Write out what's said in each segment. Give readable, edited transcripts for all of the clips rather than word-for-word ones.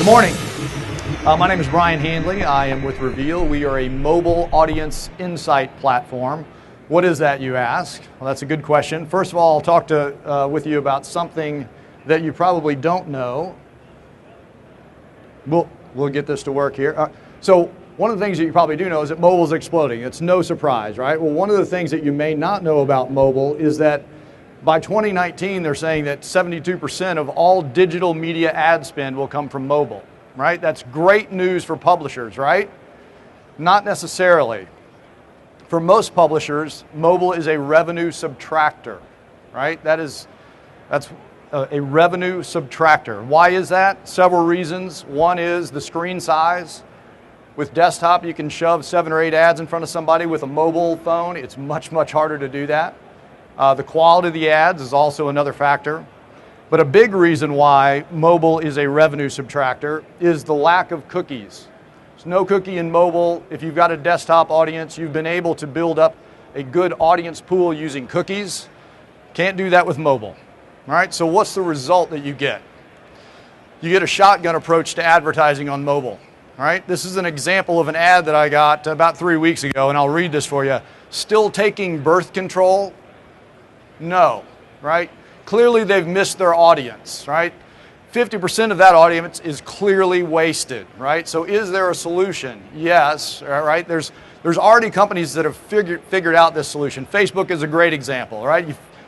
Good morning. My name is Brian Handley. I am with Reveal. We are a mobile audience insight platform. What is that, you ask? Well, that's a good question. First of all, I'll talk with you about something that you probably don't know. We'll get this to work here. So one of the things that you probably do know is that mobile is exploding. It's no surprise, right? Well, one of the things that you may not know about mobile is that by 2019, they're saying that 72% of all digital media ad spend will come from mobile, right? That's great news for publishers, right? Not necessarily. For most publishers, mobile is a revenue subtractor, right? That's a revenue subtractor. Why is that? Several reasons. One is the screen size. With desktop, you can shove 7 or 8 ads in front of somebody. With a mobile phone, it's much, much harder to do that. The quality of the ads is also another factor. But a big reason why mobile is a revenue subtractor is the lack of cookies. There's no cookie in mobile. If you've got a desktop audience, you've been able to build up a good audience pool using cookies. Can't do that with mobile. All right, so what's the result that you get? You get a shotgun approach to advertising on mobile. All right, this is an example of an ad that I got about 3 weeks ago, and I'll read this for you. Still taking birth control? No, right? Clearly they've missed their audience, right? 50% of that audience is clearly wasted, right? So is there a solution? Yes, right? There's already companies that have figured out this solution. Facebook is a great example, right?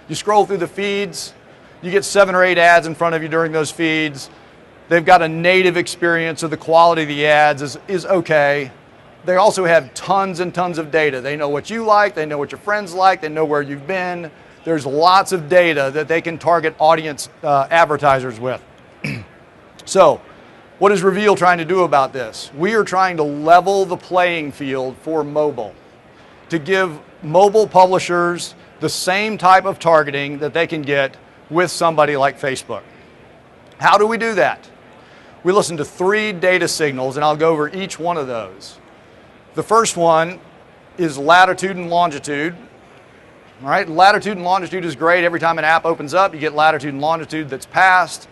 You scroll through the feeds, you get 7 or 8 ads in front of you during those feeds. They've got a native experience, so the quality of the ads is okay. They also have tons and tons of data. They know what you like, they know what your friends like, they know where you've been. There's lots of data that they can target audience advertisers with. So, what is Reveal trying to do about this? We are trying to level the playing field for mobile, to give mobile publishers the same type of targeting that they can get with somebody like Facebook. How do we do that? We listen to 3 data signals, and I'll go over each one of those. The first one is latitude and longitude. All right, latitude and longitude is great. Every time an app opens up, you get latitude and longitude that's passed.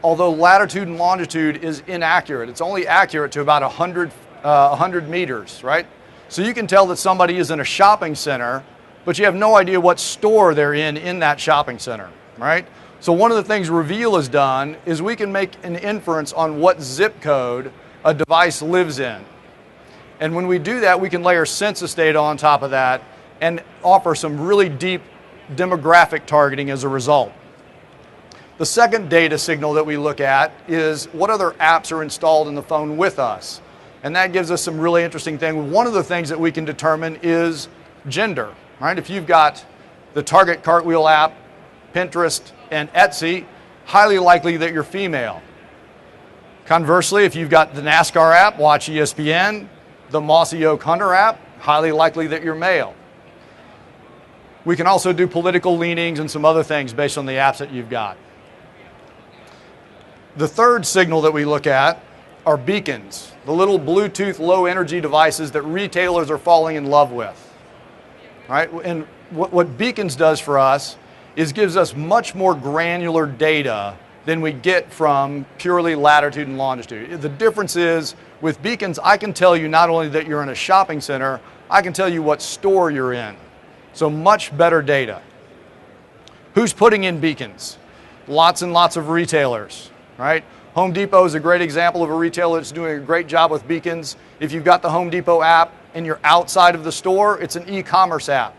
Although latitude and longitude is inaccurate. It's only accurate to about 100 meters, right? So you can tell that somebody is in a shopping center, but you have no idea what store they're in that shopping center, right? So one of the things Reveal has done is we can make an inference on what zip code a device lives in. And when we do that, we can layer census data on top of that and offer some really deep demographic targeting as a result. The second data signal that we look at is what other apps are installed in the phone with us. And that gives us some really interesting things. One of the things that we can determine is gender, right? If you've got the Target Cartwheel app, Pinterest, and Etsy, highly likely that you're female. Conversely, if you've got the NASCAR app, Watch ESPN, the Mossy Oak Hunter app, highly likely that you're male. We can also do political leanings and some other things based on the apps that you've got. The third signal that we look at are beacons, the little Bluetooth low energy devices that retailers are falling in love with. All right? And what beacons does for us is gives us much more granular data than we get from purely latitude and longitude. The difference is with beacons, I can tell you not only that you're in a shopping center, I can tell you what store you're in. So much better data. Who's putting in beacons? Lots and lots of retailers, right? Home Depot is a great example of a retailer that's doing a great job with beacons. If you've got the Home Depot app and you're outside of the store, it's an e-commerce app.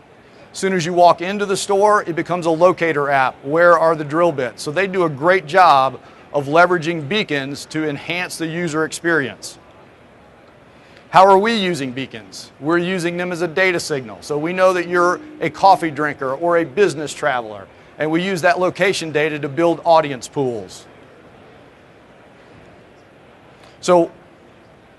As soon as you walk into the store, it becomes a locator app. Where are the drill bits? So they do a great job of leveraging beacons to enhance the user experience. How are we using beacons? We're using them as a data signal. So we know that you're a coffee drinker or a business traveler, and we use that location data to build audience pools. So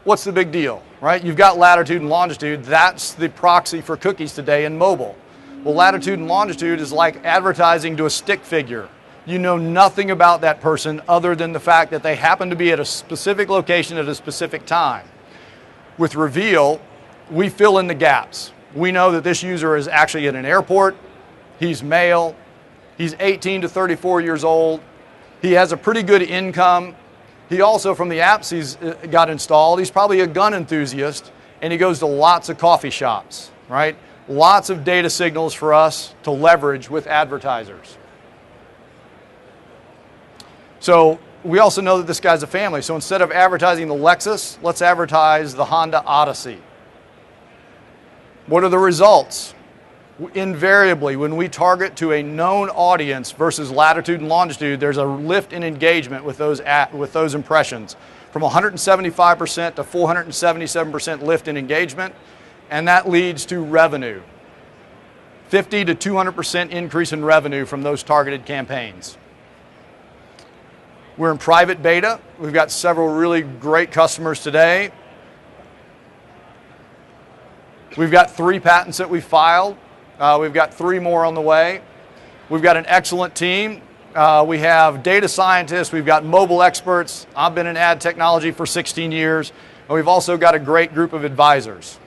what's the big deal, right? You've got latitude and longitude. That's the proxy for cookies today in mobile. Well, latitude and longitude is like advertising to a stick figure. You know nothing about that person other than the fact that they happen to be at a specific location at a specific time. With Reveal, we fill in the gaps. We know that this user is actually at an airport, he's male, he's 18 to 34 years old, he has a pretty good income, He also, from the apps he's got installed, he's probably a gun enthusiast, and he goes to lots of coffee shops, right? Lots of data signals for us to leverage with advertisers. So we also know that this guy's a family. So instead of advertising the Lexus, let's advertise the Honda Odyssey. What are the results? Invariably, when we target to a known audience versus latitude and longitude, there's a lift in engagement with those impressions, from 175% to 477% lift in engagement, and that leads to revenue. 50 to 200% increase in revenue from those targeted campaigns. We're in private beta. We've got several really great customers today. We've got 3 patents that we filed. We've got 3 more on the way. We've got an excellent team. We have data scientists. We've got mobile experts. I've been in ad technology for 16 years. And we've also got a great group of advisors.